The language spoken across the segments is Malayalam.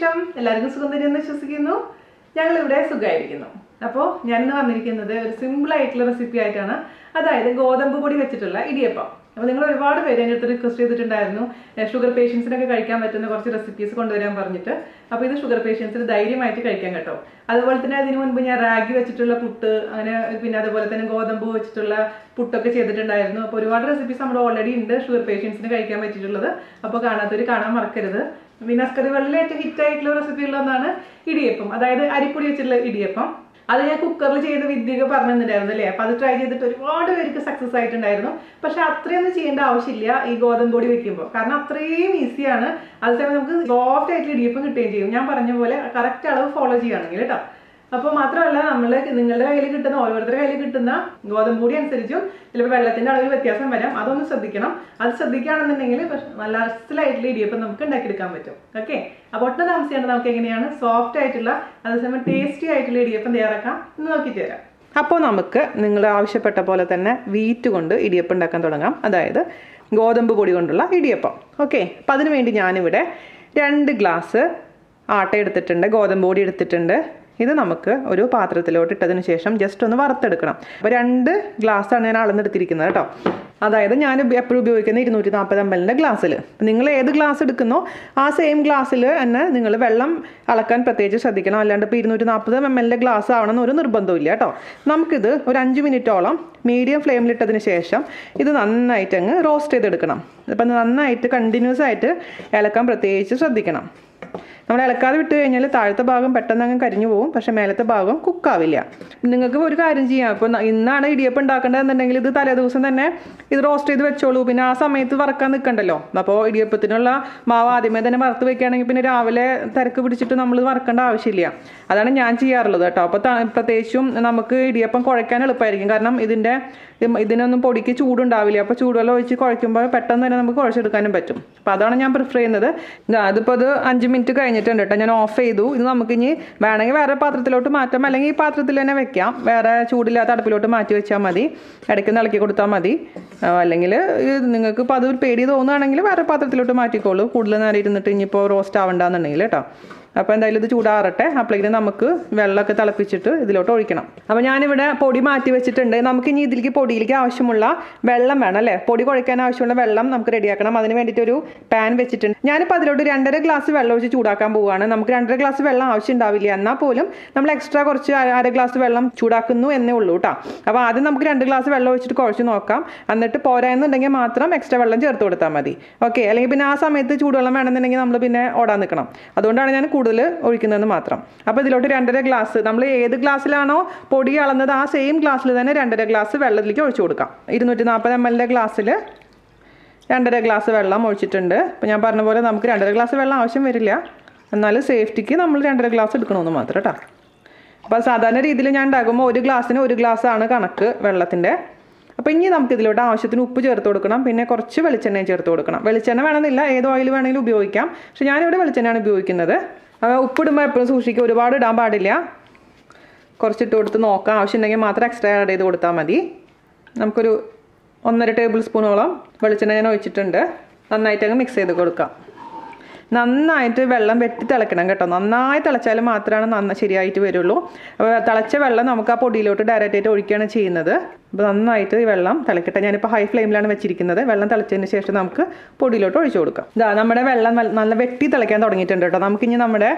വിശേഷം? എല്ലാവർക്കും സുഖം തന്നെയെന്ന് വിശ്വസിക്കുന്നു. ഞങ്ങൾ ഇവിടെ സുഖമായിരിക്കുന്നു. അപ്പോൾ ഞാൻ ഇന്ന് വന്നിരിക്കുന്നത് ഒരു സിമ്പിൾ ആയിട്ടുള്ള റെസിപ്പി ആയിട്ടാണ്. അതായത് ഗോതമ്പ് പൊടി വെച്ചിട്ടുള്ള ഇടിയപ്പം. അപ്പോൾ നിങ്ങൾ ഒരുപാട് പേര് എൻ്റെ അടുത്ത് റിക്വസ്റ്റ് ചെയ്തിട്ടുണ്ടായിരുന്നു ഷുഗർ പേഷ്യൻസിനൊക്കെ കഴിക്കാൻ പറ്റുന്ന കുറച്ച് റെസിപ്പീസ് കൊണ്ടുവരാൻ പറഞ്ഞിട്ട്. അപ്പോൾ ഇത് ഷുഗർ പേഷ്യൻസിന് ധൈര്യമായിട്ട് കഴിക്കാൻ കേട്ടോ. അതുപോലെ തന്നെ അതിന് മുൻപ് ഞാൻ റാഗി വെച്ചിട്ടുള്ള പുട്ട്, അങ്ങനെ പിന്നെ അതുപോലെ തന്നെ ഗോതമ്പ് വെച്ചിട്ടുള്ള പുട്ടൊക്കെ ചെയ്തിട്ടുണ്ടായിരുന്നു. അപ്പോൾ ഒരുപാട് റെസിപ്പീസ് നമ്മുടെ ഓൾറെഡി ഉണ്ട് ഷുഗർ പേഷ്യൻസിന് കഴിക്കാൻ പറ്റിയിട്ടുള്ളത്. അപ്പോൾ കാണാത്തവർ കാണാൻ മറക്കരുത്. വീനാസ് കറിവേൾഡിൽ ഏറ്റവും ഹിറ്റ് ആയിട്ടുള്ള റെസിപ്പികളിലൊന്നാണ് ഇടിയപ്പം, അതായത് അരിപ്പൊടി വെച്ചിട്ടുള്ള ഇടിയപ്പം. അത് ഞാൻ കുക്കറിൽ ചെയ്ത് വിദ്യയൊക്കെ പറഞ്ഞു തന്നിട്ടുണ്ടായിരുന്നു അല്ലേ. അപ്പോൾ അത് ട്രൈ ചെയ്തിട്ട് ഒരുപാട് പേർക്ക് സക്സസ് ആയിട്ടുണ്ടായിരുന്നു. പക്ഷെ അത്രയൊന്നും ചെയ്യേണ്ട ആവശ്യമില്ല ഈ ഗോതമ്പ് പൊടി വെക്കുമ്പോൾ, കാരണം അത്രയും ഈസിയാണ്. അതേസമയം നമുക്ക് സോഫ്റ്റ് ആയിട്ട് ഇടിയപ്പം കിട്ടുകയും ചെയ്യും, ഞാൻ പറഞ്ഞ പോലെ കറക്റ്റ് അളവ് ഫോളോ ചെയ്യുകയാണെങ്കിൽ കേട്ടോ. അപ്പോൾ മാത്രമല്ല, നിങ്ങളുടെ കയ്യിൽ കിട്ടുന്ന ഓരോരുത്തരുടെ കയ്യിൽ കിട്ടുന്ന ഗോതമ്പ് പൊടി അനുസരിച്ചും ചിലപ്പോൾ വെള്ളത്തിൻ്റെ അളവിൽ വ്യത്യാസം വരാം. അതൊന്ന് ശ്രദ്ധിക്കണം. അത് ശ്രദ്ധിക്കുകയാണെന്നുണ്ടെങ്കിൽ നല്ല അസലായിട്ടുള്ള ഇടിയപ്പം നമുക്ക് ഉണ്ടാക്കിയെടുക്കാൻ പറ്റും. ഓക്കെ, അപ്പോൾ ഒട്ടും താമസിക്കേണ്ടത് നമുക്ക് എങ്ങനെയാണ് സോഫ്റ്റ് ആയിട്ടുള്ള അതേസമയം ടേസ്റ്റി ആയിട്ടുള്ള ഇടിയപ്പം തയ്യാറാക്കാം എന്ന് നോക്കിയിട്ട് വരാം. അപ്പോൾ നമുക്ക് നിങ്ങൾ ആവശ്യപ്പെട്ട പോലെ തന്നെ വീറ്റ് കൊണ്ട് ഇടിയപ്പം ഉണ്ടാക്കാൻ തുടങ്ങാം, അതായത് ഗോതമ്പ് പൊടി കൊണ്ടുള്ള ഇടിയപ്പം. ഓക്കെ, അപ്പം അതിനു വേണ്ടി ഞാനിവിടെ 2 ഗ്ലാസ് ആട്ട എടുത്തിട്ടുണ്ട്, ഗോതമ്പ് പൊടി എടുത്തിട്ടുണ്ട്. ഇത് നമുക്ക് ഒരു പാത്രത്തിലോട്ട് ഇട്ടതിന് ശേഷം ജസ്റ്റ് ഒന്ന് വറുത്തെടുക്കണം. അപ്പോൾ 2 ഗ്ലാസ്സാണ് ഞാൻ അളന്നെടുത്തിരിക്കുന്നത് കേട്ടോ. അതായത് ഞാൻ എപ്പോഴും ഉപയോഗിക്കുന്ന 240 ml ഗ്ലാസ്സിൽ. നിങ്ങൾ ഏത് ഗ്ലാസ് എടുക്കുന്നോ ആ സെയിം ഗ്ലാസ്സിൽ തന്നെ നിങ്ങൾ വെള്ളം അളക്കാൻ പ്രത്യേകിച്ച് ശ്രദ്ധിക്കണം. അല്ലാണ്ട് ഇപ്പോൾ 240 ml ഗ്ലാസ് ആവണമെന്ന് ഒരു നിർബന്ധമില്ല കേട്ടോ. നമുക്കിത് ഒരു 5 മിനിറ്റോളം മീഡിയം ഫ്ലെയിമിലിട്ടതിന് ശേഷം ഇത് നന്നായിട്ട് അങ്ങ് റോസ്റ്റ് ചെയ്തെടുക്കണം. അപ്പം നന്നായിട്ട് കണ്ടിന്യൂസ് ആയിട്ട് ഇളക്കാൻ പ്രത്യേകിച്ച് ശ്രദ്ധിക്കണം. നമ്മൾ ഇളക്കാതെ വിട്ട് കഴിഞ്ഞാൽ താഴത്തെ ഭാഗം പെട്ടെന്ന് അങ്ങ് കരിഞ്ഞു പോകും, പക്ഷേ മേലത്തെ ഭാഗം കുക്കാവില്ല. നിങ്ങൾക്ക് ഒരു കാര്യം ചെയ്യാം, ഇപ്പോൾ ഇന്നാണ് ഇടിയപ്പം ഉണ്ടാക്കേണ്ടതെന്നുണ്ടെങ്കിൽ ഇത് തലേ ദിവസം തന്നെ ഇത് റോസ്റ്റ് ചെയ്ത് വെച്ചോളൂ. പിന്നെ ആ സമയത്ത് വറക്കാൻ നിൽക്കണ്ടല്ലോ. അപ്പോൾ ഇടിയപ്പത്തിനുള്ള മാവ് ആദ്യമേ തന്നെ വറുത്ത് വെക്കുകയാണെങ്കിൽ പിന്നെ രാവിലെ തിരക്ക് പിടിച്ചിട്ട് നമ്മൾ വറക്കേണ്ട ആവശ്യമില്ല. അതാണ് ഞാൻ ചെയ്യാറുള്ളത് കേട്ടോ. അപ്പോൾ പ്രത്യേകിച്ചും നമുക്ക് ഇടിയപ്പം കുഴയ്ക്കാൻ എളുപ്പമായിരിക്കും, കാരണം ഇതിനൊന്നും പൊടിക്ക് ചൂടുണ്ടാവില്ല. അപ്പോൾ ചൂടുവെള്ളം ഒഴിച്ച് കുഴയ്ക്കുമ്പോൾ പെട്ടെന്ന് തന്നെ നമുക്ക് കുഴച്ചെടുക്കാനും പറ്റും. അപ്പോൾ അതാണ് ഞാൻ പ്രിഫർ ചെയ്യുന്നത്. അതിപ്പോൾ അത് 5 മിനിറ്റ് കഴിഞ്ഞിട്ടുണ്ട് കേട്ടോ, ഞാൻ ഓഫ് ചെയ്തു. ഇത് നമുക്കിനി വേണമെങ്കിൽ വേറെ പാത്രത്തിലോട്ട് മാറ്റാം, അല്ലെങ്കിൽ ഈ പാത്രത്തിൽ തന്നെ വെക്കാം. വേറെ ചൂടില്ലാത്ത അടുപ്പിലോട്ട് മാറ്റി വെച്ചാൽ മതി, ഇടയ്ക്ക് ഇളക്കി കൊടുത്താൽ മതി. അല്ലെങ്കിൽ നിങ്ങൾക്ക് ഇപ്പോൾ അത് പേടി തോന്നുകയാണെങ്കിൽ വേറെ പാത്രത്തിലോട്ട് മാറ്റിക്കോളൂ, കൂടുതൽ നേരം ഇരുന്നിട്ട് ഇനിയിപ്പോൾ റോസ്റ്റ് ആവണ്ടെന്നുണ്ടെങ്കിൽ കേട്ടോ. അപ്പോൾ എന്തായാലും ഇത് ചൂടാറട്ടെ. അപ്പോഴേക്കും നമുക്ക് വെള്ളമൊക്കെ തിളപ്പിച്ചിട്ട് ഇതിലോട്ട് ഒഴിക്കണം. അപ്പോൾ ഞാനിവിടെ പൊടി മാറ്റി വെച്ചിട്ടുണ്ട്. നമുക്കിനി ഇതിലേക്ക് പൊടിയിലേക്ക് ആവശ്യമുള്ള വെള്ളം വേണം അല്ലേ. പൊടി കുഴയ്ക്കാൻ ആവശ്യമുള്ള വെള്ളം നമുക്ക് റെഡിയാക്കണം. അതിന് വേണ്ടിയിട്ട് ഒരു പാൻ വെച്ചിട്ടുണ്ട്. ഞാനിപ്പോൾ അതിലോട്ട് 2.5 ഗ്ലാസ് വെള്ളം ഒഴിച്ച് ചൂടാക്കാൻ പോവുകയാണ്. നമുക്ക് 2.5 ഗ്ലാസ് വെള്ളം ആവശ്യം ഉണ്ടാവില്ല, എന്നാൽ പോലും നമ്മൾ എക്സ്ട്രാ കുറച്ച് 1/2 ഗ്ലാസ് വെള്ളം ചൂടാക്കുന്നു എന്നേ ഉള്ളൂ കേട്ടോ. അപ്പോൾ ആദ്യം നമുക്ക് 2 ഗ്ലാസ് വെള്ളം ഒഴിച്ചിട്ട് കുഴച്ച് നോക്കാം. എന്നിട്ട് പോരായെന്നുണ്ടെങ്കിൽ മാത്രം എക്സ്ട്രാ വെള്ളം ചേർത്ത് കൊടുത്താൽ മതി. ഓക്കെ, അല്ലെങ്കിൽ പിന്നെ ആ സമയത്ത് ചൂടുവെള്ളം വേണമെന്നുണ്ടെങ്കിൽ നമ്മൾ പിന്നെ ഓടാൻ നിൽക്കണം. അതുകൊണ്ടാണ് ഞാൻ കൂടുതൽ ഒഴിക്കുന്നതെന്ന് മാത്രം. അപ്പോൾ ഇതിലോട്ട് 2.5 ഗ്ലാസ്, നമ്മൾ ഏത് ഗ്ലാസ്സിലാണോ പൊടി അളന്നത് ആ സെയിം ഗ്ലാസ്സിൽ തന്നെ 2.5 ഗ്ലാസ് വെള്ളത്തിലേക്ക് ഒഴിച്ചു കൊടുക്കാം. 240 ml ഗ്ലാസ്സിൽ 2.5 ഗ്ലാസ് വെള്ളം ഒഴിച്ചിട്ടുണ്ട്. അപ്പോൾ ഞാൻ പറഞ്ഞ പോലെ നമുക്ക് 2.5 ഗ്ലാസ് വെള്ളം ആവശ്യം വരില്ല, എന്നാലും സേഫ്റ്റിക്ക് നമ്മൾ 2.5 ഗ്ലാസ് എടുക്കണമെന്ന് മാത്രം കേട്ടോ. അപ്പോൾ സാധാരണ രീതിയിൽ ഞാൻ ഉണ്ടാക്കുമ്പോൾ 1 ഗ്ലാസ്സിന് 1 ഗ്ലാസ്സാണ് കണക്ക് വെള്ളത്തിൻ്റെ. അപ്പോൾ ഇനി നമുക്ക് ഇതിലോട്ട് ആവശ്യത്തിന് ഉപ്പ് ചേർത്ത് കൊടുക്കണം, പിന്നെ കുറച്ച് വെളിച്ചെണ്ണയും ചേർത്ത് കൊടുക്കണം. വെളിച്ചെണ്ണ വേണമെന്നില്ല, ഏത് ഓയിൽ വേണമെങ്കിലും ഉപയോഗിക്കാം, പക്ഷെ ഞാനിവിടെ വെളിച്ചെണ്ണയാണ് ഉപയോഗിക്കുന്നത്. ഉപ്പിടുമ്പോൾ എപ്പോഴും സൂക്ഷിക്കുക, ഒരുപാട് ഇടാൻ പാടില്ല. കുറച്ചിട്ട് കൊടുത്ത് നോക്കാം, ആവശ്യമുണ്ടെങ്കിൽ മാത്രം എക്സ്ട്രാ ആഡ് ചെയ്ത് കൊടുത്താൽ മതി. നമുക്കൊരു 1.5 ടേബിൾ സ്പൂണോളം വെളിച്ചെണ്ണ ഞാൻ ഒഴിച്ചിട്ടുണ്ട്. നന്നായിട്ട് അങ്ങ് മിക്സ് ചെയ്ത് കൊടുക്കാം. നന്നായിട്ട് വെള്ളം വെട്ടി തിളയ്ക്കണം കേട്ടോ. നന്നായി തിളച്ചാൽ മാത്രമാണ് ശരിയായിട്ട് വരുള്ളൂ. അപ്പോൾ തിളച്ച വെള്ളം നമുക്ക് ആ പൊടിയിലോട്ട് ഡയറക്റ്റായിട്ട് ഒഴിക്കുകയാണ് ചെയ്യുന്നത്. അപ്പോൾ നന്നായിട്ട് ഈ വെള്ളം തിളക്കട്ടെ. ഞാനിപ്പോൾ ഹൈ ഫ്ലെയിമിലാണ് വെച്ചിരിക്കുന്നത്. വെള്ളം തിളച്ചതിന് ശേഷം നമുക്ക് പൊടിയിലോട്ട് ഒഴിച്ചു കൊടുക്കാം. നമ്മുടെ വെള്ളം നല്ല വെട്ടി തിളയ്ക്കാൻ തുടങ്ങിയിട്ടുണ്ട് കേട്ടോ. നമുക്കിനി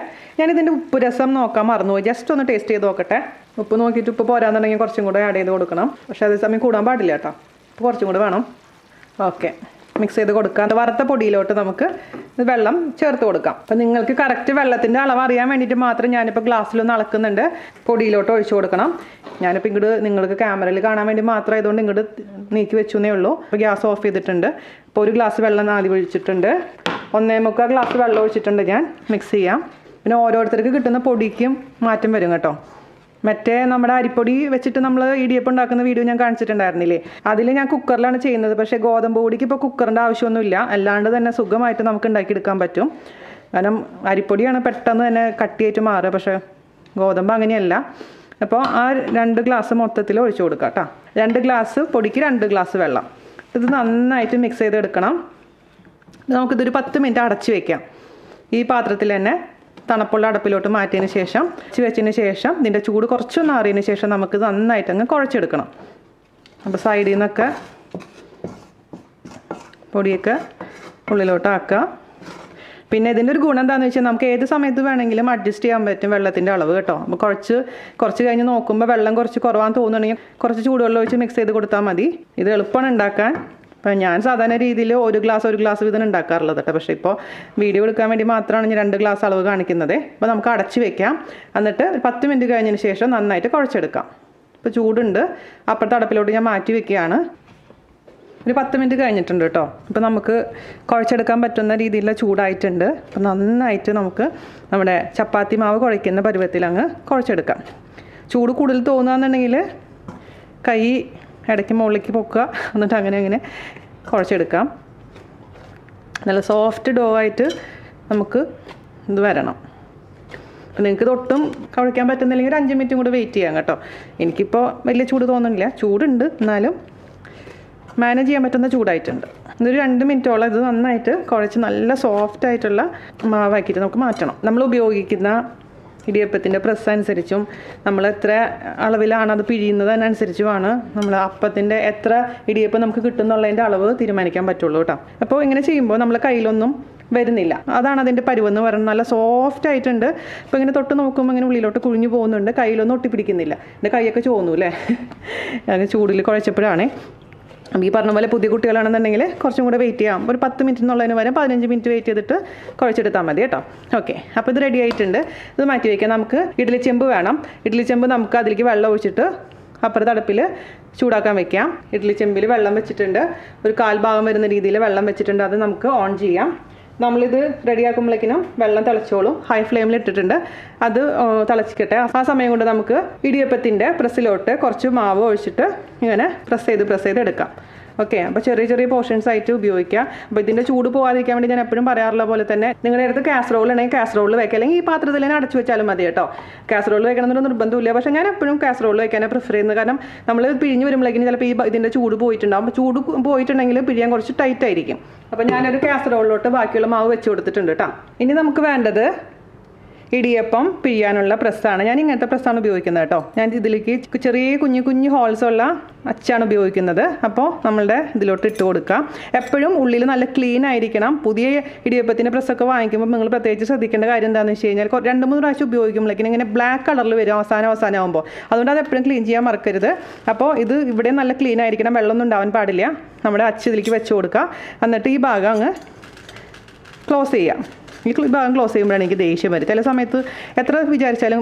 ഞാനിതിൻ്റെ ഉപ്പ് രസം നോക്കാൻ മറന്നുപോയി, ജസ്റ്റ് ഒന്ന് ടേസ്റ്റ് ചെയ്ത് നോക്കട്ടെ. ഉപ്പ് നോക്കിയിട്ട് ഉപ്പ് പോരാന്നുണ്ടെങ്കിൽ കുറച്ചും കൂടെ ആഡ് ചെയ്ത് കൊടുക്കണം, പക്ഷേ അതേസമയം കൂടാൻ പാടില്ല കേട്ടോ, അപ്പോൾ കുറച്ചും കൂടെ വേണം. ഓക്കെ, മിക്സ് ചെയ്ത് കൊടുക്കാം. വറുത്ത പൊടിയിലോട്ട് നമുക്ക് വെള്ളം ചേർത്ത് കൊടുക്കാം. അപ്പം നിങ്ങൾക്ക് കറക്റ്റ് വെള്ളത്തിൻ്റെ അളവ് അറിയാൻ വേണ്ടിയിട്ട് മാത്രം ഞാനിപ്പോൾ ഗ്ലാസ്സിലൊന്ന് അളക്കുന്നുണ്ട്. പൊടിയിലോട്ട് ഒഴിച്ചു കൊടുക്കണം. ഞാനിപ്പോൾ ഇങ്ങോട്ട് നിങ്ങൾക്ക് ക്യാമറയിൽ കാണാൻ വേണ്ടി മാത്രം ആയതുകൊണ്ട് ഇങ്ങോട്ട് നീക്കി വെച്ചേ ഉള്ളൂ. അപ്പോൾ ഗ്യാസ് ഓഫ് ചെയ്തിട്ടുണ്ട്. ഇപ്പോൾ 1 ഗ്ലാസ് വെള്ളം ആദ്യം ഒഴിച്ചിട്ടുണ്ട്. 1.25 ഗ്ലാസ് വെള്ളം ഒഴിച്ചിട്ടുണ്ട്. ഞാൻ മിക്സ് ചെയ്യാം. പിന്നെ ഓരോരുത്തർക്ക് കിട്ടുന്ന പൊടിക്കും മാറ്റം വരും കേട്ടോ. മറ്റേ നമ്മുടെ അരിപ്പൊടി വെച്ചിട്ട് നമ്മൾ ഇടിയപ്പം ഉണ്ടാക്കുന്ന വീഡിയോ ഞാൻ കാണിച്ചിട്ടുണ്ടായിരുന്നില്ലേ, അതിൽ ഞാൻ കുക്കറിലാണ് ചെയ്യുന്നത്. പക്ഷേ ഗോതമ്പ് പൊടിക്ക് ഇപ്പോൾ കുക്കറിൻ്റെ ആവശ്യമൊന്നുമില്ല, അല്ലാണ്ട് തന്നെ സുഖമായിട്ട് നമുക്ക് ഉണ്ടാക്കിയെടുക്കാൻ പറ്റും. കാരണം അരിപ്പൊടിയാണ് പെട്ടെന്ന് തന്നെ കട്ടിയായിട്ട് മാറുക, പക്ഷേ ഗോതമ്പ് അങ്ങനെയല്ല. അപ്പോൾ ആ 2 ഗ്ലാസ് മൊത്തത്തിൽ ഒഴിച്ചു കൊടുക്കാം കേട്ടോ. 2 ഗ്ലാസ് പൊടിക്ക് 2 ഗ്ലാസ് വെള്ളം. ഇത് നന്നായിട്ട് മിക്സ് ചെയ്തെടുക്കണം. നമുക്കിതൊരു 10 മിനിറ്റ് അടച്ച് വയ്ക്കാം. ഈ പാത്രത്തിൽ തന്നെ തണുപ്പുള്ള അടുപ്പിലോട്ട് മാറ്റിയതിന് ശേഷം വെച്ചതിന് ശേഷം ഇതിൻ്റെ ചൂട് കുറച്ചൊന്ന് ആറിയതിന് ശേഷം നമുക്ക് നന്നായിട്ട് അങ്ങ് കുഴച്ചെടുക്കണം. അപ്പോൾ സൈഡിൽ നിന്നൊക്കെ പൊടിയൊക്കെ ഉള്ളിലോട്ട് ആക്കുക. പിന്നെ ഇതിൻ്റെ ഒരു ഗുണം എന്താണെന്ന് വെച്ചാൽ നമുക്ക് ഏത് സമയത്ത് വേണമെങ്കിലും അഡ്ജസ്റ്റ് ചെയ്യാൻ പറ്റും വെള്ളത്തിൻ്റെ അളവ് കേട്ടോ. അപ്പോൾ കുറച്ച് കഴിഞ്ഞ് നോക്കുമ്പോൾ വെള്ളം കുറച്ച് കുറവാന്ന് തോന്നുകയാണെങ്കിൽ കുറച്ച് ചൂടുവെള്ളം ഒഴിച്ച് മിക്സ് ചെയ്ത് കൊടുത്താൽ മതി. ഇത് എളുപ്പമാണ് ഉണ്ടാക്കാൻ. അപ്പം ഞാൻ സാധാരണ രീതിയിൽ ഒരു ഗ്ലാസ് വീതം ഉണ്ടാക്കാറുള്ളത് കേട്ടോ. പക്ഷേ ഇപ്പോൾ വീഡിയോ എടുക്കാൻ വേണ്ടി മാത്രമാണ് ഞാൻ 2 ഗ്ലാസ് അളവ് കാണിക്കുന്നത്. അപ്പോൾ നമുക്ക് അടച്ച് വെക്കാം. എന്നിട്ട് ഒരു 10 മിനിറ്റ് കഴിഞ്ഞതിന് ശേഷം നന്നായിട്ട് കുഴച്ചെടുക്കാം. ഇപ്പോൾ ചൂടുണ്ട്. അപ്പുറത്തെ അടുപ്പിലോട്ട് ഞാൻ മാറ്റി വെക്കുകയാണ്. ഒരു 10 മിനിറ്റ് കഴിഞ്ഞിട്ടുണ്ട് കേട്ടോ. അപ്പോൾ നമുക്ക് കുഴച്ചെടുക്കാൻ പറ്റുന്ന രീതിയിലുള്ള ചൂടായിട്ടുണ്ട്. അപ്പോൾ നന്നായിട്ട് നമുക്ക് നമ്മുടെ ചപ്പാത്തി മാവ് കുഴയ്ക്കുന്ന പരുവത്തിൽ അങ്ങ് കുഴച്ചെടുക്കാം. ചൂട് കൂടുതൽ തോന്നുകയെന്നുണ്ടെങ്കിൽ കൈ ഇടയ്ക്ക് മുകളിലേക്ക് പൊക്കുക. എന്നിട്ട് അങ്ങനെ കുഴച്ചെടുക്കാം. നല്ല സോഫ്റ്റ് ഡോ ആയിട്ട് നമുക്ക് ഇത് വരണം. അപ്പോൾ നിങ്ങൾക്ക് തൊട്ടും കുഴയ്ക്കാൻ പറ്റുന്നില്ലെങ്കിൽ ഒരു 5 മിനിറ്റും കൂടെ വെയിറ്റ് ചെയ്യാം കേട്ടോ. എനിക്കിപ്പോൾ വലിയ ചൂട് തോന്നുന്നില്ല. ചൂടുണ്ട്, എന്നാലും മാനേജ് ചെയ്യാൻ പറ്റുന്ന ചൂടായിട്ടുണ്ട്. ഇതൊരു 2 മിനിറ്റോളം ഇത് നന്നായിട്ട് കുഴച്ച് നല്ല സോഫ്റ്റ് ആയിട്ടുള്ള മാവാക്കിയിട്ട് നമുക്ക് മാറ്റണം. നമ്മൾ ഉപയോഗിക്കുന്ന ഇടിയപ്പത്തിൻ്റെ പ്രസ് അനുസരിച്ചും നമ്മൾ എത്ര അളവിലാണ് അത് പിഴിയുന്നത് അതിനനുസരിച്ചുമാണ് നമ്മൾ അപ്പത്തിൻ്റെ എത്ര ഇടിയപ്പം നമുക്ക് കിട്ടുന്നുള്ളതിൻ്റെ അളവ് തീരുമാനിക്കാൻ പറ്റുള്ളൂ കേട്ടോ. അപ്പോൾ ഇങ്ങനെ ചെയ്യുമ്പോൾ നമ്മൾ കയ്യിലൊന്നും വരുന്നില്ല. അതാണ് അതിൻ്റെ പരുവെന്ന് പറയുന്നത്. നല്ല സോഫ്റ്റ് ആയിട്ടുണ്ട്. അപ്പോൾ ഇങ്ങനെ തൊട്ട് നോക്കുമ്പോൾ ഇങ്ങനെ ഉള്ളിലോട്ട് കുഴിഞ്ഞു പോകുന്നുണ്ട്. കയ്യിലൊന്നും ഒട്ടിപ്പിടിക്കുന്നില്ല. എൻ്റെ കൈയൊക്കെ ചോന്നു അല്ലേ, അങ്ങനെ ചൂടിൽ കുഴച്ചപ്പോഴാണേ. അപ്പോൾ ഈ പറഞ്ഞ പോലെ പുതിയ കുട്ടികളാണെന്നുണ്ടെങ്കിൽ കുറച്ചും കൂടെ വെയിറ്റ് ചെയ്യാം. ഒരു 10 മിനിറ്റ് എന്നുള്ളതിന് വരെ 15 മിനിറ്റ് വെയിറ്റ് ചെയ്തിട്ട് കുഴച്ചെടുത്താൽ മതി കേട്ടോ. ഓക്കെ, അപ്പോൾ ഇത് റെഡി ആയിട്ടുണ്ട്. ഇത് മാറ്റി വയ്ക്കാം. നമുക്ക് ഇഡ്ഡലി ചെമ്പ് വേണം. ഇഡ്ഡലി ചെമ്പ് നമുക്ക് അതിലേക്ക് വെള്ളം ഒഴിച്ചിട്ട് അപ്പുറത്തെ അടുപ്പിൽ ചൂടാക്കാൻ വെക്കാം. ഇഡ്ഡലി ചെമ്പിൽ വെള്ളം വെച്ചിട്ടുണ്ട്. ഒരു 1/4 ഭാഗം വരുന്ന രീതിയിൽ വെള്ളം വെച്ചിട്ടുണ്ട്. അത് നമുക്ക് ഓൺ ചെയ്യാം. നമ്മളിത് റെഡിയാക്കുമ്പോഴേക്കിനും വെള്ളം തിളച്ചോളും. ഹൈ ഫ്ലെയിമിൽ ഇട്ടിട്ടുണ്ട്. അത് തിളച്ചിക്കട്ടെ. ആ സമയം കൊണ്ട് നമുക്ക് ഇടിയപ്പത്തിൻ്റെ പ്രസ്സിലോട്ട് കുറച്ച് മാവ് ഒഴിച്ചിട്ട് ഇങ്ങനെ പ്രസ് ചെയ്ത് എടുക്കാം. ഓക്കെ, അപ്പോൾ ചെറിയ പോർഷൻസ് ആയിട്ട് ഉപയോഗിക്കുക. അപ്പോൾ ഇതിൻ്റെ ചൂട് പോകാതിരിക്കാൻ വേണ്ടി ഞാൻ എപ്പോഴും പറയാറുള്ള പോലെ തന്നെ നിങ്ങളുടെ അടുത്ത് കാസറോൾ ഉണ്ടെങ്കിൽ കാസറോളിൽ വെക്കുക, അല്ലെങ്കിൽ ഈ പാത്രത്തിൽ തന്നെ അടച്ചു വെച്ചാലും മതി കേട്ടോ. കാസറോളിൽ വെക്കണമെന്നൊരു നിർബന്ധമില്ല. പക്ഷേ ഞാൻ എപ്പോഴും കാസറോളിൽ വെക്കാനാണ് പ്രിഫർ ചെയ്യുന്നത്. കാരണം നമ്മൾ പിഴിഞ്ഞ് വരുമ്പോഴേക്കും ചിലപ്പോൾ ഇതിൻ്റെ ചൂട് പോയിട്ടുണ്ടാകും. അപ്പോൾ ചൂട് പോയിട്ടുണ്ടെങ്കിൽ പിഴിയാൻ കുറച്ച് ടൈറ്റ് ആയിരിക്കും. അപ്പോൾ ഞാനൊരു കാസറോളിലോട്ട് ബാക്കിയുള്ള മാവ് വെച്ച് കൊടുത്തിട്ടുണ്ട് കേട്ടോ. ഇനി നമുക്ക് വേണ്ടത് ഇടിയപ്പം പിഴിയാനുള്ള പ്രസ്സാണ്. ഞാൻ ഇങ്ങനത്തെ പ്രസ്സാണ് ഉപയോഗിക്കുന്നത് കേട്ടോ. ഞാൻ ഇതിലേക്ക് ചെറിയ കുഞ്ഞു ഹോൾസ് ഉള്ള അച്ചാണ് ഉപയോഗിക്കുന്നത്. അപ്പോൾ നമ്മളുടെ ഇതിലോട്ട് ഇട്ട് കൊടുക്കുക. എപ്പോഴും ഉള്ളിൽ നല്ല ക്ലീൻ ആയിരിക്കണം. പുതിയ ഇടിയപ്പത്തിൻ്റെ പ്രസ്സൊക്കെ വാങ്ങിക്കുമ്പോൾ നിങ്ങൾ പ്രത്യേകിച്ച് ശ്രദ്ധിക്കേണ്ട കാര്യം എന്താണെന്ന് വെച്ച് കഴിഞ്ഞാൽ 2-3 പ്രാവശ്യം ഉപയോഗിക്കുമ്പോഴേക്കും ഇങ്ങനെ ബ്ലാക്ക് കളറിൽ വരും അവസാനം ആകുമ്പോൾ. അതുകൊണ്ട് അത് എപ്പോഴും ക്ലീൻ ചെയ്യാൻ മറക്കരുത്. അപ്പോൾ ഇത് ഇവിടെ നല്ല ക്ലീൻ ആയിരിക്കണം. വെള്ളമൊന്നും ഉണ്ടാവാൻ പാടില്ല. നമ്മുടെ അച്ച് ഇതിലേക്ക് വെച്ച് കൊടുക്കുക. എന്നിട്ട് ഈ ഭാഗം അങ്ങ് ക്ലോസ് ചെയ്യാം. ഈ ഭാഗം ക്ലോസ് ചെയ്യുമ്പോഴാണ് എനിക്ക് ദേഷ്യം വരും. ചില സമയത്ത് എത്ര വിചാരിച്ചാലും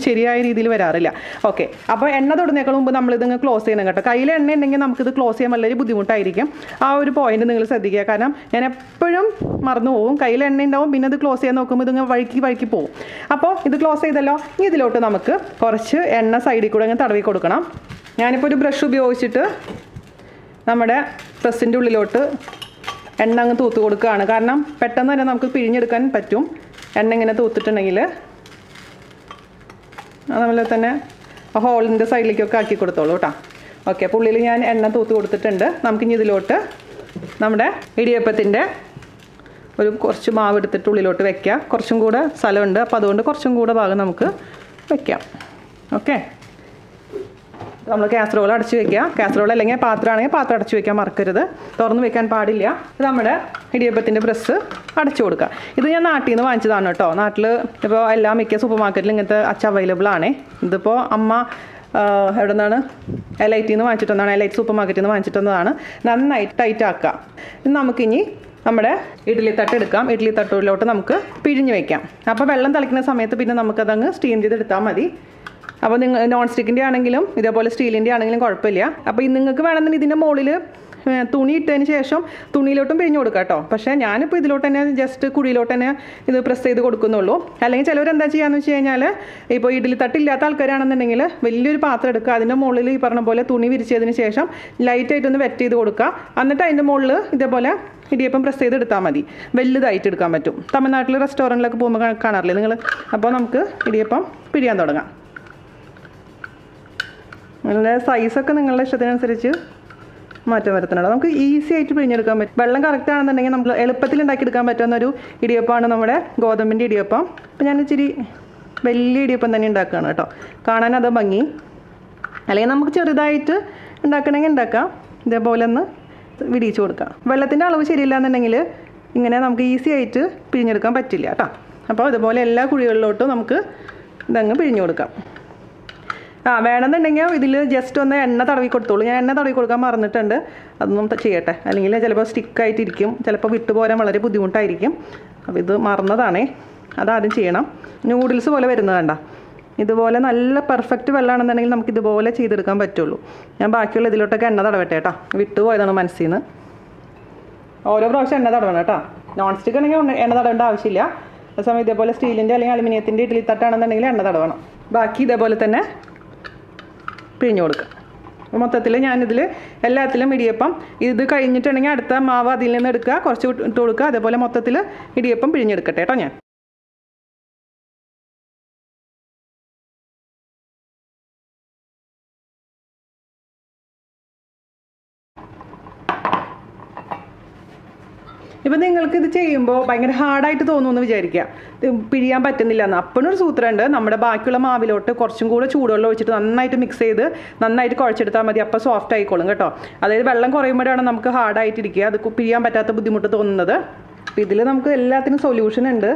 ശരിയായ രീതിയിൽ വരാറില്ല. ഓക്കെ, അപ്പോൾ എണ്ണ തൊടുന്നേക്കാൾ മുമ്പ് നമ്മളിതങ്ങ് ക്ലോസ് ചെയ്യണം കേട്ടോ. കയ്യിൽ എണ്ണ ഉണ്ടെങ്കിൽ നമുക്കിത് ക്ലോസ് ചെയ്യാൻ വളരെ ബുദ്ധിമുട്ടായിരിക്കും. ആ ഒരു പോയിന്റ് നിങ്ങൾ ശ്രദ്ധിക്കുക. കാരണം ഞാൻ എപ്പോഴും മറന്നു പോകും. കയ്യിൽ എണ്ണ ഉണ്ടാവും, പിന്നെ ഇത് ക്ലോസ് ചെയ്യാൻ നോക്കുമ്പോൾ ഇതിങ്ങനെ വഴുക്കി പോകും. അപ്പോൾ ഇത് ക്ലോസ് ചെയ്തല്ലോ. ഇനി ഇതിലോട്ട് നമുക്ക് കുറച്ച് എണ്ണ സൈഡിൽ കൂടെ അങ്ങ് തടവി കൊടുക്കണം. ഞാനിപ്പോൾ ഒരു ബ്രഷ് ഉപയോഗിച്ചിട്ട് നമ്മുടെ പ്രസ്സിൻ്റെ ഉള്ളിലോട്ട് എണ്ണ അങ്ങ് തൂത്ത് കൊടുക്കുകയാണ്. കാരണം പെട്ടെന്ന് തന്നെ നമുക്ക് പിഴിഞ്ഞെടുക്കാൻ പറ്റും. എണ്ണ ഇങ്ങനെ തൂത്തിട്ടുണ്ടെങ്കിൽ അതുപോലെ തന്നെ ഹോളിൻ്റെ സൈഡിലേക്കൊക്കെ ആക്കി കൊടുത്തോളൂ കേട്ടോ. ഓക്കെ, അപ്പോൾ ഉള്ളിൽ ഞാൻ എണ്ണ തൂത്ത് കൊടുത്തിട്ടുണ്ട്. നമുക്കിനി ഇതിലോട്ട് നമ്മുടെ ഇടിയപ്പത്തിൻ്റെ കുറച്ച് മാവ് എടുത്തിട്ട് ഉള്ളിലോട്ട് വെക്കാം. കുറച്ചും കൂടെ സ്ഥലമുണ്ട്. അപ്പോൾ അതുകൊണ്ട് കുറച്ചും കൂടെ ഭാഗം നമുക്ക് വെക്കാം. ഓക്കെ, നമ്മൾ കാസറോൾ അടച്ച് വെക്കുക. കാസറോൾ അല്ലെങ്കിൽ പാത്രമാണെങ്കിൽ പാത്രം അടച്ച് വെക്കാൻ മറക്കരുത്. തുറന്ന് വെക്കാൻ പാടില്ല. നമ്മുടെ ഇടിയപ്പത്തിൻ്റെ പ്രസ് അടച്ചു കൊടുക്കുക. ഇത് ഞാൻ നാട്ടിൽ നിന്ന് വാങ്ങിച്ചതാണ് കേട്ടോ. നാട്ടിൽ ഇപ്പോൾ എല്ലാ മിക്ക സൂപ്പർ മാർക്കറ്റിലും ഇങ്ങനത്തെ അച്ച് അവൈലബിൾ ആണ്. ഇതിപ്പോൾ അമ്മ എവിടെ നിന്നാണ് LIT നിന്ന് വാങ്ങിച്ചിട്ടുള്ളതാണ്. LIT സൂപ്പർ മാർക്കറ്റിൽ നിന്ന് വാങ്ങിച്ചിട്ടുള്ളതാണ്. നന്നായി ടൈറ്റ് ആക്കുക. ഇത് നമുക്കിനി നമ്മുടെ ഇഡ്ഡലി തട്ട് എടുക്കാം. ഇഡ്ഡലി തട്ടിലോട്ട് നമുക്ക് പിഴിഞ്ഞ് വയ്ക്കാം. അപ്പോൾ വെള്ളം തിളയ്ക്കുന്ന സമയത്ത് പിന്നെ നമുക്കതങ്ങ് സ്റ്റീം ചെയ്തെടുത്താൽ മതി. അപ്പോൾ നിങ്ങൾ നോൺ സ്റ്റിക്കിൻ്റെ ആണെങ്കിലും ഇതേപോലെ സ്റ്റീലിൻ്റെ ആണെങ്കിലും കുഴപ്പമില്ല. അപ്പോൾ നിങ്ങൾക്ക് വേണമെങ്കിൽ ഇതിൻ്റെ മുകളിൽ തുണി ഇട്ടതിന് ശേഷം തുണിയിലോട്ടും പിഴിഞ്ഞ് കൊടുക്കാം കേട്ടോ. പക്ഷേ ഞാനിപ്പോൾ ഇതിലോട്ട് തന്നെ ജസ്റ്റ് കുഴിയിലോട്ട് തന്നെ ഇത് പ്രസ് ചെയ്ത് കൊടുക്കുന്നുള്ളൂ. അല്ലെങ്കിൽ ചിലവരെന്താ ചെയ്യാന്ന് വെച്ച് കഴിഞ്ഞാൽ ഇപ്പോൾ ഇഡ്ഡലി തട്ടില്ലാത്ത ആൾക്കാരാണെന്നുണ്ടെങ്കിൽ വലിയൊരു പാത്രം എടുക്കുക. അതിൻ്റെ മുകളിൽ ഈ പറഞ്ഞ പോലെ തുണി വിരിച്ചതിന് ശേഷം ലൈറ്റായിട്ടൊന്ന് വെറ്റ് ചെയ്ത് കൊടുക്കുക. എന്നിട്ട് അതിൻ്റെ മുകളിൽ ഇതേപോലെ ഇടിയപ്പം പ്രസ് ചെയ്ത് എടുത്താൽ മതി. വലുതായിട്ട് എടുക്കാൻ പറ്റും. തമിഴ്നാട്ടിൽ റെസ്റ്റോറൻറ്റിലൊക്കെ പോകുമ്പോൾ കാണാറില്ലേ നിങ്ങൾ. അപ്പോൾ നമുക്ക് ഇടിയപ്പം പിഴിയാൻ തുടങ്ങാം. നിങ്ങളുടെ സൈസൊക്കെ നിങ്ങളുടെ ഇഷ്ടത്തിനനുസരിച്ച് മാറ്റം വരുത്തുന്നുണ്ട്. നമുക്ക് ഈസി ആയിട്ട് പിഴിഞ്ഞെടുക്കാൻ പറ്റും. വെള്ളം കറക്റ്റ് ആണെന്നുണ്ടെങ്കിൽ നമുക്ക് എളുപ്പത്തിൽ ഉണ്ടാക്കിയെടുക്കാൻ പറ്റുന്ന ഒരു ഇടിയപ്പമാണ് നമ്മുടെ ഗോതമ്പിൻ്റെ ഇടിയപ്പം. അപ്പോൾ ഞാൻ ഇച്ചിരി വലിയ ഇടിയപ്പം തന്നെ ഉണ്ടാക്കുകയാണ് കേട്ടോ. കാണാൻ അത് ഭംഗി. അല്ലെങ്കിൽ നമുക്ക് ചെറുതായിട്ട് ഉണ്ടാക്കണമെങ്കിൽ ഉണ്ടാക്കാം. ഇതേപോലെ ഒന്ന് വിടിയിച്ച് കൊടുക്കാം. വെള്ളത്തിൻ്റെ അളവ് ശരിയില്ല എന്നുണ്ടെങ്കിൽ ഇങ്ങനെ നമുക്ക് ഈസി ആയിട്ട് പിഴിഞ്ഞെടുക്കാൻ പറ്റില്ല കേട്ടോ. അപ്പോൾ ഇതുപോലെ എല്ലാ കുഴികളിലോട്ടും നമുക്ക് ഇതങ്ങ് പിഴിഞ്ഞു കൊടുക്കാം. വേണമെന്നുണ്ടെങ്കിൽ ഇതിൽ ജസ്റ്റ് ഒന്ന് എണ്ണ തടവി കൊടുത്തോളൂ. ഞാൻ എണ്ണ തടവി കൊടുക്കാൻ മറന്നിട്ടുണ്ട്. അതൊന്നും ചെയ്യട്ടെ, അല്ലെങ്കിൽ ചിലപ്പോൾ സ്റ്റിക്കായിട്ടിരിക്കും, ചിലപ്പോൾ വിട്ടുപോരാൻ വളരെ ബുദ്ധിമുട്ടായിരിക്കും. അപ്പോൾ ഇത് മറന്നതാണേ, അതാദ്യം ചെയ്യണം. നൂഡിൽസ് പോലെ വരുന്നത് കണ്ട, ഇതുപോലെ നല്ല പെർഫെക്റ്റ് വെള്ളമാണെന്നുണ്ടെങ്കിൽ നമുക്ക് ഇതുപോലെ ചെയ്തെടുക്കാൻ പറ്റുള്ളൂ. ഞാൻ ബാക്കിയുള്ള ഇതിലോട്ടൊക്കെ എണ്ണ തടവട്ടെ കേട്ടോ. വിട്ടുപോയതാണ് മനസ്സിൽ നിന്ന്. ഓരോ പ്രാവശ്യം എണ്ണ തടവണം കേട്ടോ. നോൺ സ്റ്റിക്ക് ആണെങ്കിൽ എണ്ണ തടവേണ്ട ആവശ്യമില്ല. അതേസമയം ഇതേപോലെ സ്റ്റീലിൻ്റെ അല്ലെങ്കിൽ അലുമിനിയത്തിൻ്റെ ഇഡ്ഡലി തട്ടാണെന്നുണ്ടെങ്കിൽ എണ്ണ തടവണം. ബാക്കി ഇതേപോലെ തന്നെ പിഴിഞ്ഞു കൊടുക്കുക. അപ്പോൾ മൊത്തത്തിൽ ഞാനിതിൽ എല്ലാത്തിലും ഇടിയപ്പം ഇത് കഴിഞ്ഞിട്ടുണ്ടെങ്കിൽ അടുത്ത മാവ് അതിൽ നിന്ന് എടുക്കുക, കുറച്ച് ഇട്ട് കൊടുക്കുക. അതേപോലെ മൊത്തത്തിൽ ഇടിയപ്പം പിഴിഞ്ഞെടുക്കട്ടെ കേട്ടോ. ഞാൻ ഇപ്പം നിങ്ങൾക്ക് ഇത് ചെയ്യുമ്പോൾ ഭയങ്കര ഹാർഡായിട്ട് തോന്നുമെന്ന് വിചാരിക്കുക, പിഴിയാൻ പറ്റുന്നില്ല എന്ന്. അപ്പോഴൊരു സൂത്രമുണ്ട്. നമ്മുടെ ബാക്കിയുള്ള മാവിലോട്ട് കുറച്ചും കൂടെ ചൂടുവെള്ളം ഒഴിച്ചിട്ട് നന്നായിട്ട് മിക്സ് ചെയ്ത് നന്നായിട്ട് കുഴച്ചെടുത്താൽ മതി. അപ്പോൾ സോഫ്റ്റ് ആയിക്കോളും കേട്ടോ. അതായത് വെള്ളം കുറയുമ്പോഴാണ് നമുക്ക് ഹാർഡായിട്ടിരിക്കുക, അത് പിഴിയാൻ പറ്റാത്ത ബുദ്ധിമുട്ട് തോന്നുന്നത്. അപ്പോൾ ഇതിൽ നമുക്ക് എല്ലാത്തിനും സൊല്യൂഷൻ ഉണ്ട്,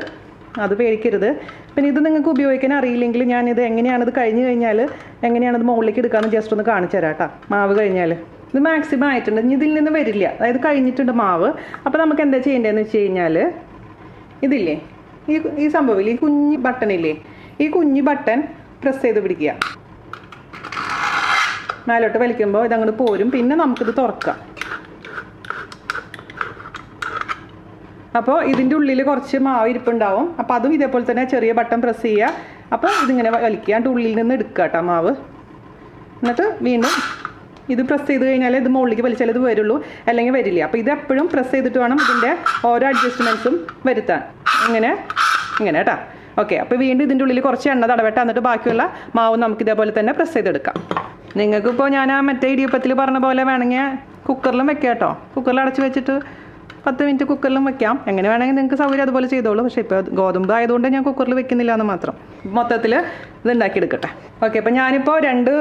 അത് പേടിക്കരുത്. പിന്നെ ഇത് നിങ്ങൾക്ക് ഉപയോഗിക്കാൻ അറിയില്ലെങ്കിൽ ഞാനിത് എങ്ങനെയാണിത് കഴിഞ്ഞ് കഴിഞ്ഞാൽ എങ്ങനെയാണിത് മുകളിലേക്ക് എടുക്കാമെന്ന് ജസ്റ്റ് ഒന്ന് കാണിച്ചു തരാം കേട്ടോ. മാവ് കഴിഞ്ഞാൽ ഇത് മാക്സിമം ആയിട്ടുണ്ട്, ഇനി ഇതിൽ നിന്ന് വരില്ല. അതായത് കഴിഞ്ഞിട്ടുണ്ട് മാവ്. അപ്പോൾ നമുക്ക് എന്താ ചെയ്യേണ്ടതെന്ന് വെച്ച് കഴിഞ്ഞാൽ ഇതില്ലേ, ഈ സംഭവമില്ലേ, ഈ കുഞ്ഞ് ബട്ടണില്ലേ, ഈ കുഞ്ഞ് ബട്ടൺ പ്രസ് ചെയ്ത് പിടിക്കുക. മേലോട്ട് വലിക്കുമ്പോൾ ഇതങ്ങോട്ട് പോരും. പിന്നെ നമുക്കിത് തുറക്കാം. അപ്പോൾ ഇതിൻ്റെ ഉള്ളിൽ കുറച്ച് മാവ് ഇരിപ്പുണ്ടാവും. അപ്പോൾ അതും ഇതേപോലെ തന്നെ ചെറിയ ബട്ടൺ പ്രസ് ചെയ്യുക. അപ്പോൾ ഇതിങ്ങനെ വലിക്കുക, അതിൻ്റെ ഉള്ളിൽ നിന്ന് എടുക്കുക കേട്ടോ മാവ്. എന്നിട്ട് വീണ്ടും ഇത് പ്രസ് ചെയ്ത് കഴിഞ്ഞാൽ ഇത് മുകളിലേക്ക് വലിച്ചാൽ ഇത് വരുള്ളൂ, അല്ലെങ്കിൽ വരില്ല. അപ്പോൾ ഇത് എപ്പോഴും പ്രസ് ചെയ്തിട്ട് വേണം ഇതിൻ്റെ ഓരോ അഡ്ജസ്റ്റ്മെൻറ്റ്സും വരുത്താൻ. ഇങ്ങനെ കേട്ടോ. ഓക്കെ, അപ്പോൾ വീണ്ടും ഇതിൻ്റെ ഉള്ളിൽ കുറച്ച് എണ്ണ തടവട്ടെ. എന്നിട്ട് ബാക്കിയുള്ള മാവ് നമുക്ക് ഇതേപോലെ തന്നെ പ്രസ് ചെയ്തെടുക്കാം. നിങ്ങൾക്കിപ്പോൾ ഞാൻ ആ മറ്റേ ഇടിയപ്പത്തിൽ പറഞ്ഞ പോലെ വേണമെങ്കിൽ കുക്കറിലും വെക്കാം കേട്ടോ. കുക്കറിൽ അടച്ച് വെച്ചിട്ട് 10 മിനിറ്റ് കുക്കറിലും വെക്കാം. എങ്ങനെ വേണമെങ്കിൽ നിങ്ങൾക്ക് സൗകര്യം അതുപോലെ ചെയ്തോളൂ. പക്ഷേ ഇപ്പോൾ ഗോതമ്പ് ആയതുകൊണ്ട് ഞാൻ കുക്കറിൽ വെക്കുന്നില്ല എന്ന് മാത്രം. മൊത്തത്തിൽ ഇത് ഉണ്ടാക്കിയെടുക്കട്ടെ. ഓക്കെ, അപ്പോൾ ഞാനിപ്പോൾ 2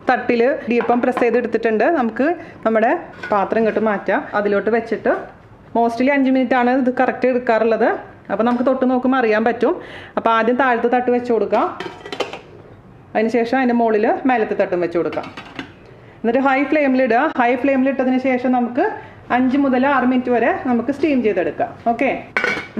തട്ടിൽ ഇടിയപ്പം പ്രസ് ചെയ്തെടുത്തിട്ടുണ്ട്. നമുക്ക് നമ്മുടെ പാത്രം ഇങ്ങോട്ട് മാറ്റാം. അതിലോട്ട് വെച്ചിട്ട് മോസ്റ്റ്ലി 5 മിനിറ്റാണ് ഇത് കറക്റ്റ് എടുക്കാറുള്ളത്. അപ്പോൾ നമുക്ക് തൊട്ട് നോക്കുമ്പോൾ അറിയാൻ പറ്റും. അപ്പോൾ ആദ്യം താഴത്തെ തട്ട് വെച്ച് കൊടുക്കാം. അതിനുശേഷം അതിൻ്റെ മുകളിൽ മേലത്തെ തട്ടും വെച്ച് കൊടുക്കാം. എന്നിട്ട് ഹൈ ഫ്ലെയിമിലിടുക. ഹൈ ഫ്ലെയിമിലിട്ടതിന് ശേഷം നമുക്ക് 5 മുതൽ 6 മിനിറ്റ് വരെ നമുക്ക് സ്റ്റീം ചെയ്തെടുക്കാം. ഓക്കെ,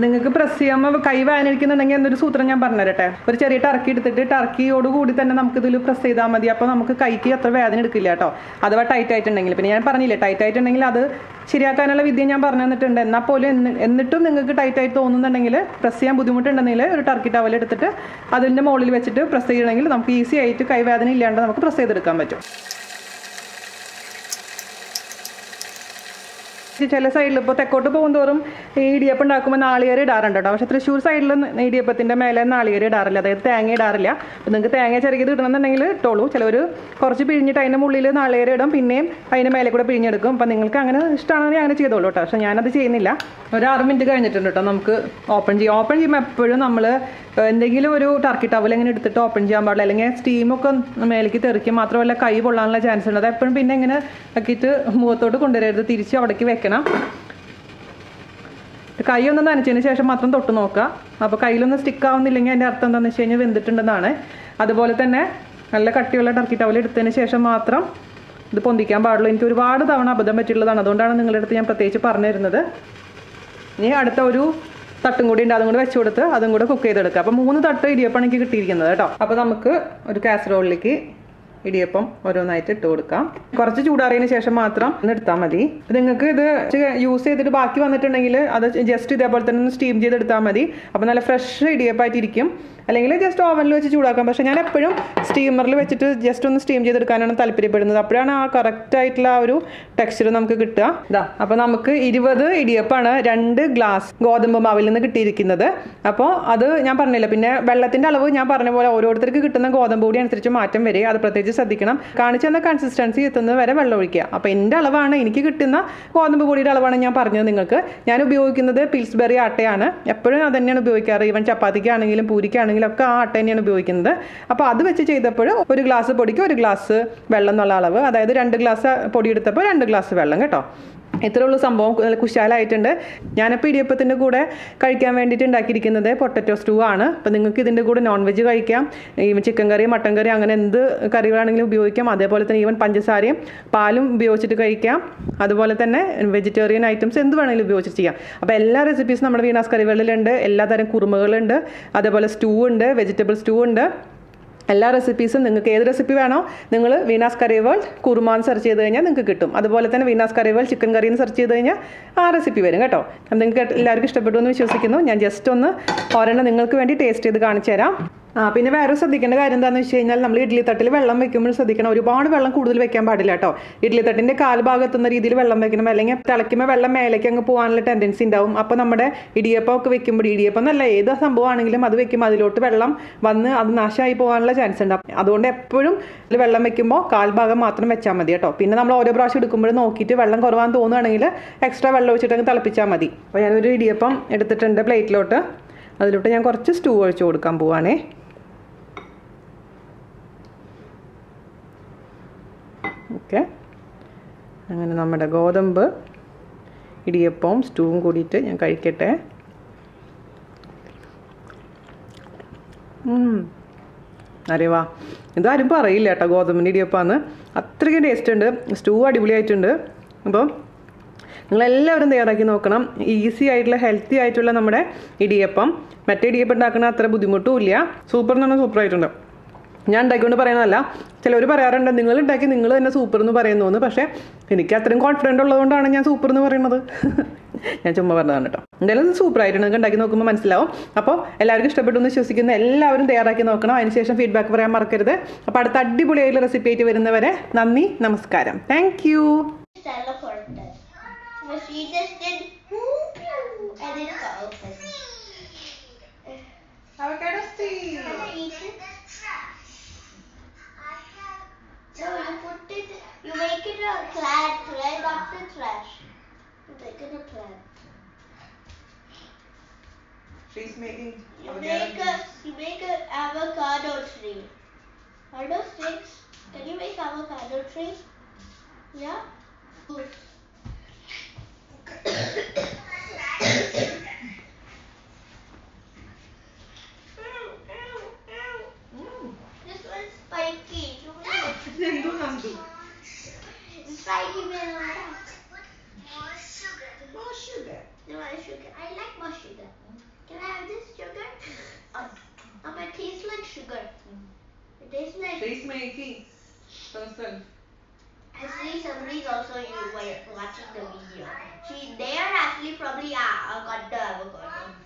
നിങ്ങൾക്ക് പ്രസ് ചെയ്യുമ്പോൾ കൈ വേദനിക്കുന്നുണ്ടെങ്കിൽ എന്നൊരു സൂത്രം ഞാൻ പറഞ്ഞുതരട്ടെ. ഒരു ചെറിയ ടർക്കി എടുത്തിട്ട് ടർക്കിയോട് കൂടി തന്നെ നമുക്കിതിൽ പ്രസ് ചെയ്താൽ മതി. അപ്പോൾ നമുക്ക് കൈക്ക് അത്ര വേദന എടുക്കില്ല കേട്ടോ. അഥവാ ടൈറ്റ് ആയിട്ടുണ്ടെങ്കിൽ. പിന്നെ ഞാൻ പറഞ്ഞില്ലേ, ടൈറ്റ് ആയിട്ടുണ്ടെങ്കിൽ അത് ശരിയാക്കാനുള്ള വിദ്യ ഞാൻ പറഞ്ഞു തന്നിട്ടുണ്ട്. എന്നാൽ പോലും എന്നിട്ടും നിങ്ങൾക്ക് ടൈറ്റ് ആയിട്ട് തോന്നുന്നുണ്ടെങ്കിൽ, പ്രസ് ചെയ്യാൻ ബുദ്ധിമുട്ടുണ്ടെങ്കിൽ ഒരു ടർക്കി ടവൽ എടുത്തിട്ട് അതിൻ്റെ മുകളിൽ വെച്ചിട്ട് പ്രസ് ചെയ്യണമെങ്കിൽ നമുക്ക് ഈസി ആയിട്ട് കൈ വേദന ഇല്ലാണ്ട് നമുക്ക് പ്രസ് ചെയ്തെടുക്കാൻ പറ്റും. ചില സൈഡിൽ ഇപ്പോൾ തെക്കോട്ട് പോകുന്തോറും ഈ ഇടിയപ്പം ഉണ്ടാക്കുമ്പോൾ നാളികേരം ഇടാറുണ്ട് കേട്ടോ. പക്ഷേ തൃശ്ശൂർ സൈഡിൽ ഇടിയപ്പത്തിൻ്റെ മേലെ നാളികേരം ഇടാറില്ല, അതായത് തേങ്ങ ഇടാറില്ല. അപ്പോൾ നിങ്ങൾക്ക് തേങ്ങ ചെറുകിയത് ഇടണമെന്നുണ്ടെങ്കിൽ ഇട്ടോളൂ. ചിലവർ കുറച്ച് പിഴിഞ്ഞിട്ട് അതിൻ്റെ മുകളിൽ നാളികേരം ഇടും, പിന്നെയും അതിൻ്റെ മേലെ കൂടെ പിഴിഞ്ഞെടുക്കും. അപ്പോൾ നിങ്ങൾക്ക് അങ്ങനെ ഇഷ്ടമാണെങ്കിൽ അങ്ങനെ ചെയ്തോളൂ കേട്ടോ. പക്ഷേ ഞാനത് ചെയ്യുന്നില്ല. ഒരു 6 മിനിറ്റ് കഴിഞ്ഞിട്ടുണ്ട് കേട്ടോ. നമുക്ക് ഓപ്പൺ ചെയ്യാം. ഓപ്പൺ ചെയ്യുമ്പോൾ എപ്പോഴും നമ്മൾ എന്തെങ്കിലും ഒരു ടർക്കി ടവൽ ഇങ്ങനെ എടുത്തിട്ട് ഓപ്പൺ ചെയ്യാൻ പാടില്ല, അല്ലെങ്കിൽ സ്റ്റീമൊക്കെ മേലേക്ക് തെറിക്കും. മാത്രമല്ല കൈ പൊള്ളാനുള്ള ചാൻസ് ഉണ്ട്. അത് എപ്പോഴും പിന്നെ ഇങ്ങനെ ആക്കിയിട്ട് മുഖത്തോട്ട് കൊണ്ടുവരരുത്, തിരിച്ച് അവിടേക്ക് വെക്കണം. കൈ ഒന്ന് നനച്ചതിന് ശേഷം മാത്രം തൊട്ട് നോക്കുക. അപ്പോൾ കയ്യിലൊന്നും സ്റ്റിക്ക് ആവുന്നില്ലെങ്കിൽ അതിൻ്റെ അർത്ഥം എന്താണെന്ന് വെച്ച് കഴിഞ്ഞാൽ വെന്തിട്ടുണ്ടെന്നാണ്. അതുപോലെ തന്നെ നല്ല കട്ടിയുള്ള ടർക്കി ടവൽ എടുത്തതിന് ശേഷം മാത്രം ഇത് പൊന്തിക്കാൻ പാടുള്ളൂ. എനിക്ക് ഒരുപാട് തവണ അബദ്ധം പറ്റിയുള്ളതാണ്. അതുകൊണ്ടാണ് നിങ്ങളുടെ അടുത്ത് ഞാൻ പ്രത്യേകിച്ച് പറഞ്ഞു തരുന്നത്. ഇനി അടുത്ത ഒരു തട്ടും കൂടി ഉണ്ട്, അതും കൂടെ വെച്ച് കൊടുത്ത് അതും കൂടെ കുക്ക് ചെയ്തെടുക്കുക. അപ്പോൾ 3 തട്ട് ഇടിയപ്പം എനിക്ക് കിട്ടിയിരിക്കുന്നത് കേട്ടോ. അപ്പോൾ നമുക്ക് ഒരു കാസറോളിലേക്ക് ഇടിയപ്പം ഓരോന്നായിട്ട് ഇട്ട് കൊടുക്കാം. കുറച്ച് ചൂടാറിയതിന് ശേഷം മാത്രം എടുത്താൽ മതി. നിങ്ങൾക്ക് ഇത് യൂസ് ചെയ്തിട്ട് ബാക്കി വന്നിട്ടുണ്ടെങ്കിൽ അത് ജസ്റ്റ് ഇതേപോലെ തന്നെ സ്റ്റീം ചെയ്തെടുത്താൽ മതി. അപ്പോൾ നല്ല ഫ്രഷ് ഇടിയപ്പമായിട്ടിരിക്കും. അല്ലെങ്കിൽ ജസ്റ്റ് ഓവനിൽ വെച്ച് ചൂടാക്കാം. പക്ഷേ ഞാൻ എപ്പോഴും സ്റ്റീമറിൽ വെച്ചിട്ട് ജസ്റ്റ് ഒന്ന് സ്റ്റീം ചെയ്തെടുക്കാനാണ് താല്പര്യപ്പെടുന്നത്. അപ്പോഴാണ് ആ കറക്റ്റ് ആയിട്ടുള്ള ആ ഒരു ടെക്സ്ചർ നമുക്ക് കിട്ടുക. ഇതാ, അപ്പോൾ നമുക്ക് 20 ഇടിയപ്പമാണ് 2 ഗ്ലാസ് ഗോതമ്പ് മാവിൽ നിന്ന് കിട്ടിയിരിക്കുന്നത്. അപ്പോൾ അത് ഞാൻ പറഞ്ഞില്ല. പിന്നെ വെള്ളത്തിൻ്റെ അളവ് ഞാൻ പറഞ്ഞ പോലെ ഓരോരുത്തർക്ക് കിട്ടുന്ന ഗോതമ്പ് പൊടി അനുസരിച്ച് മാറ്റം വരെ. അത് പ്രത്യേകിച്ച് ശ്രദ്ധിക്കണം. കാണിച്ചു തന്ന കൺസിസ്റ്റൻസി എത്തുന്നത് വരെ വെള്ളം ഒഴിക്കുക. അപ്പോൾ എൻ്റെ അളവാണ്, എനിക്ക് കിട്ടുന്ന ഗോതമ്പ് പൊടിയുടെ അളവാണ് ഞാൻ പറഞ്ഞത് നിങ്ങൾക്ക്. ഞാൻ ഉപയോഗിക്കുന്നത് പിൽസ്ബെറി ആട്ടയാണ്. എപ്പോഴും അത് തന്നെയാണ് ഉപയോഗിക്കാറ്. ഈവൻ ചപ്പാത്തിക്കാണെങ്കിലും പൂരിക്കാണെങ്കിലും ഒക്കെ ആ ആട്ട തന്നെയാണ് ഉപയോഗിക്കുന്നത്. അപ്പോൾ അത് വെച്ച് ചെയ്തപ്പോൾ 1 ഗ്ലാസ് പൊടിക്ക് 1 ഗ്ലാസ് വെള്ളം എന്നുള്ള അളവ്, അതായത് 2 ഗ്ലാസ് പൊടി എടുത്തപ്പോൾ 2 ഗ്ലാസ് വെള്ളം കേട്ടോ. ഇത്രേ ഉള്ളൂ സംഭവം. നല്ല കുശാലായിട്ടുണ്ട്. ഞാനിപ്പോൾ ഇടിയപ്പത്തിൻ്റെ കൂടെ കഴിക്കാൻ വേണ്ടിയിട്ട് ഉണ്ടാക്കിയിരിക്കുന്നത് പൊട്ടറ്റോ സ്റ്റൂ ആണ്. അപ്പോൾ നിങ്ങൾക്ക് ഇതിൻ്റെ കൂടെ നോൺ വെജ് കഴിക്കാം, ഈവൻ ചിക്കൻ കറി, മട്ടൻ കറി, അങ്ങനെ എന്ത് കറികളാണെങ്കിലും ഉപയോഗിക്കാം. അതേപോലെ തന്നെ ഈവൻ പഞ്ചസാരയും പാലും ഉപയോഗിച്ചിട്ട് കഴിക്കാം. അതുപോലെ തന്നെ വെജിറ്റേറിയൻ ഐറ്റംസ് എന്ത് വേണമെങ്കിലും ഉപയോഗിച്ചിട്ട് ചെയ്യാം. അപ്പോൾ എല്ലാ റെസിപ്പീസും നമ്മുടെ വീണാസ് കറിവേളിലുണ്ട്. എല്ലാ തരം കുറുമകളുണ്ട്, അതേപോലെ സ്റ്റൂ ഉണ്ട്, വെജിറ്റബിൾ സ്റ്റൂ ഉണ്ട്. എല്ലാ റെസിപ്പീസും നിങ്ങൾക്ക് ഏത് റെസിപ്പി വേണോ നിങ്ങൾ വീണാസ് കറിവേൾഡ് കുറുമാന്ന് സെർച്ച് ചെയ്ത് കഴിഞ്ഞാൽ നിങ്ങൾക്ക് കിട്ടും. അതുപോലെ തന്നെ വീണാസ് കറിവേൾഡ് ചിക്കൻ കറിന്ന് സെർച്ച് ചെയ്ത് കഴിഞ്ഞാൽ ആ റെസിപ്പി വരും കേട്ടോ. നിങ്ങൾക്ക് എല്ലാവർക്കും ഇഷ്ടപ്പെട്ടു എന്ന് വിശ്വസിക്കുന്നു. ഞാൻ ജസ്റ്റ് ഒന്ന് ഒരെണ്ണം നിങ്ങൾക്ക് വേണ്ടി ടേസ്റ്റ് ചെയ്ത് കാണിച്ചു തരാം. പിന്നെ വേറെ ശ്രദ്ധിക്കേണ്ട കാര്യം എന്താണെന്ന് വെച്ച് കഴിഞ്ഞാൽ നമ്മൾ ഇഡ്ഡലി തട്ടിൽ വെള്ളം വെക്കുമ്പോൾ ശ്രദ്ധിക്കണം, ഒരുപാട് വെള്ളം കൂടുതൽ വെക്കാൻ പാടില്ല കേട്ടോ. ഇഡ്ഡലി തട്ടിൻ്റെ കാൽഭാഗത്തുന്ന രീതിയിൽ വെള്ളം വെക്കണം, അല്ലെങ്കിൽ തിളയ്ക്കുമ്പോൾ വെള്ളം മേലേക്ക് അങ്ങ് പോകാനുള്ള ടെൻഡൻസി ഉണ്ടാവും. അപ്പോൾ നമ്മുടെ ഇടിയപ്പം ഒക്കെ വെക്കുമ്പോൾ, ഇടിയപ്പം എന്നല്ല ഏത് സംഭവമാണെങ്കിലും അത് വെക്കുമ്പോൾ അതിലോട്ട് വെള്ളം വന്ന് അത് നാശമായി പോകാനുള്ള ചാൻസ് ഉണ്ടാവും. അതുകൊണ്ട് എപ്പോഴും വെള്ളം വെക്കുമ്പോൾ കാൽഭാഗം മാത്രം വെച്ചാൽ മതി കേട്ടോ. പിന്നെ നമ്മൾ ഓരോ പ്രാവശ്യം എടുക്കുമ്പോഴും നോക്കിയിട്ട് വെള്ളം കുറവാന്ന് തോന്നുകയാണെങ്കിൽ എക്സ്ട്രാ വെള്ളം ഒഴിച്ചിട്ട് അങ്ങ് തിളപ്പിച്ചാൽ മതി. അപ്പോൾ ഞാനൊരു ഇടിയപ്പം എടുത്തിട്ടുണ്ട് പ്ലേറ്റിലോട്ട്. അതിലോട്ട് ഞാൻ കുറച്ച് സ്റ്റൂ ഒഴിച്ച് കൊടുക്കാൻ പോവാണേ. ഓക്കെ, അങ്ങനെ നമ്മുടെ ഗോതമ്പ് ഇടിയപ്പവും സ്റ്റൂവും കൂടിയിട്ട് ഞാൻ കഴിക്കട്ടെ. അറിയവാ, ഇതാരും പറയില്ല കേട്ടോ ഗോതമ്പിൻ്റെ ഇടിയപ്പമാണ്. അത്രയ്ക്കും ടേസ്റ്റ് ഉണ്ട്. സ്റ്റൂ അടിപൊളിയായിട്ടുണ്ട്. അപ്പം നിങ്ങളെല്ലാവരും തയ്യാറാക്കി നോക്കണം. ഈസി ആയിട്ടുള്ള ഹെൽത്തി ആയിട്ടുള്ള നമ്മുടെ ഇടിയപ്പം. മറ്റേ ഇടിയപ്പം ഉണ്ടാക്കുന്ന അത്ര ബുദ്ധിമുട്ടും ഇല്ല. സൂപ്പർ എന്ന് പറഞ്ഞാൽ സൂപ്പറായിട്ടുണ്ട്. ഞാൻ ഉണ്ടാക്കിക്കൊണ്ട് പറയുന്നതല്ല, ചിലവർ പറയാറുണ്ട് നിങ്ങൾ ഉണ്ടാക്കി നിങ്ങൾ തന്നെ സൂപ്പർ എന്ന് പറയുന്നു. പക്ഷേ എനിക്ക് അത്രയും കോൺഫിഡൻ്റ് ഉള്ളതുകൊണ്ടാണ് ഞാൻ സൂപ്പർ എന്ന് പറയുന്നത്. ഞാൻ ചുമ്മാ പറഞ്ഞതാണ് കേട്ടോ. എന്തായാലും ഇത് സൂപ്പറായിട്ടുണ്ട്. നിങ്ങൾക്ക് ഉണ്ടാക്കി നോക്കുമ്പോൾ മനസ്സിലാവും. അപ്പോൾ എല്ലാവർക്കും ഇഷ്ടപ്പെട്ടു എന്ന് വിശ്വസിക്കുന്ന എല്ലാവരും തയ്യാറാക്കി നോക്കണം. അതിനുശേഷം ഫീഡ്ബാക്ക് പറയാൻ മറക്കരുത്. അപ്പോൾ അടുത്ത അടിപൊളിയായിട്ടുള്ള റെസിപ്പി ആയിട്ട് വരുന്നവരെ നന്ദി, നമസ്കാരം. Thank you. So you put it, you make it a thread after trash. You make it a thread. She's making. You make a avocado tree. Are those sticks? Can you make avocado tree? Yeah. This one's spiky. Spiky banana. More sugar. More sugar. More sugar. I like more sugar. Can I have this sugar? It tastes like sugar. It tastes like. She's making herself. Actually, somebody's also watching the video. They are actually probably got the avocado.